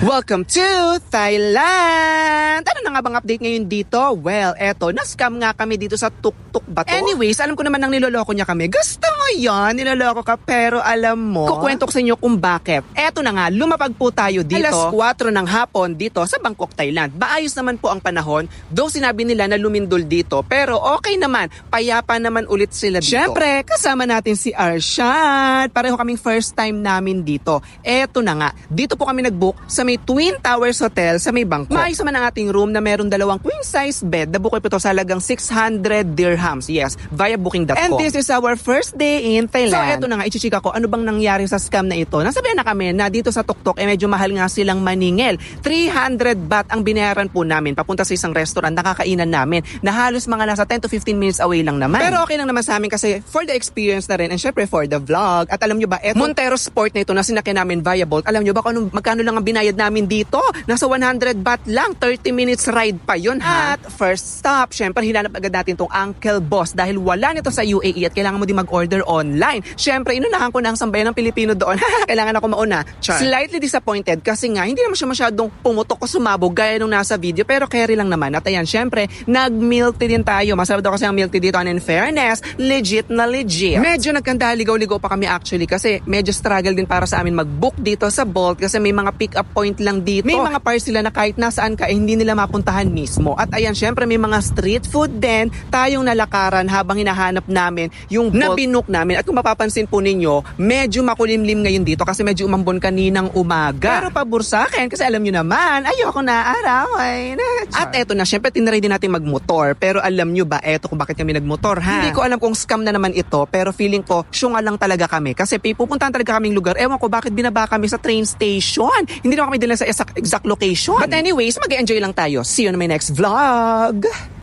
Welcome to Thailand! Ano na nga bang update ngayon dito? Well, eto, na-scam nga kami dito sa tuk-tuk ba to? Anyways, alam ko naman nang niloloko niya kami. Gusto mo yan, niloloko ka, pero alam mo, kukwento ko sa inyo kung bakit. Eto na nga, lumapag po tayo dito. Alas 4 ng hapon dito sa Bangkok, Thailand. Maayos naman po ang panahon, though sinabi nila na lumindol dito, pero okay naman, payapa naman ulit sila dito. Siyempre, kasama natin si Arshad. Pareho kaming first time namin dito. Eto na nga, dito po kami nag-book sa may Twin Towers Hotel sa may Bangkok. Maayos naman ang ating room na meron dalawang queen size bed. Nabukoy po ito sa halagang 600 dirhams. Yes, via booking.com. And this is our first day in Thailand. So eto na nga, ichichika ko ano bang nangyari sa scam na ito. Nasabihan na kami na dito sa Tuktok medyo mahal nga silang maningil. 300 baht ang binayaran po namin papunta sa isang restaurant na kakainan namin na halos mga nasa 10 to 15 minutes away lang naman. Pero okay lang naman sa amin kasi for the experience na rin and syempre for the vlog. At alam nyo ba, eto Montero Sport na ito na sinakyan namin via Bolt. Alam nyo ba kung magkano lang ang binayad namin dito? Nasa 100 baht lang, 30 minutes ride pa yun ha. At first stop, syempre hinanap agad natin tong Uncle Boss dahil wala nito sa UAE at kailangan mo din mag-order online. Syempre inunahan ko na ang sambayan ng Pilipino doon. Kailangan ako mauna. Char. Slightly disappointed kasi nga hindi naman siya masyadong pumutok o sumabog gaya nung nasa video pero carry lang naman. At ayan, syempre nag-milk tea din tayo. Masarap daw kasi ang milk tea dito and in fairness, legit na legit. Medyo nagkanda, ligaw-ligaw pa kami actually kasi medyo struggle din para sa amin mag-book dito sa Bolt kasi may mga pick-up point lang dito. May mga parts sila na kahit nasaan ka hindi nila mapuntahan mismo. At ayan, syempre may mga street food din tayong nalakaran habang hinahanap namin yung Bolt na binook namin. At kung mapapansin po ninyo, medyo makulimlim ngayon dito kasi medyo umambon kaninang umaga. Pero pabor sa akin kasi alam nyo naman, ayoko na araway. At eto na, syempre tinry din natin magmotor. Pero alam nyo ba, eto kung bakit kami nagmotor ha? Hindi ko alam kung scam na naman ito, pero feeling ko, syunga lang talaga kami. Kasi pupuntahan talaga kaming lugar. Ewan ko bakit binaba kami sa train station. Hindi naman kami dila sa exact location. But anyways, mag-enjoy lang tayo. See you on my next vlog!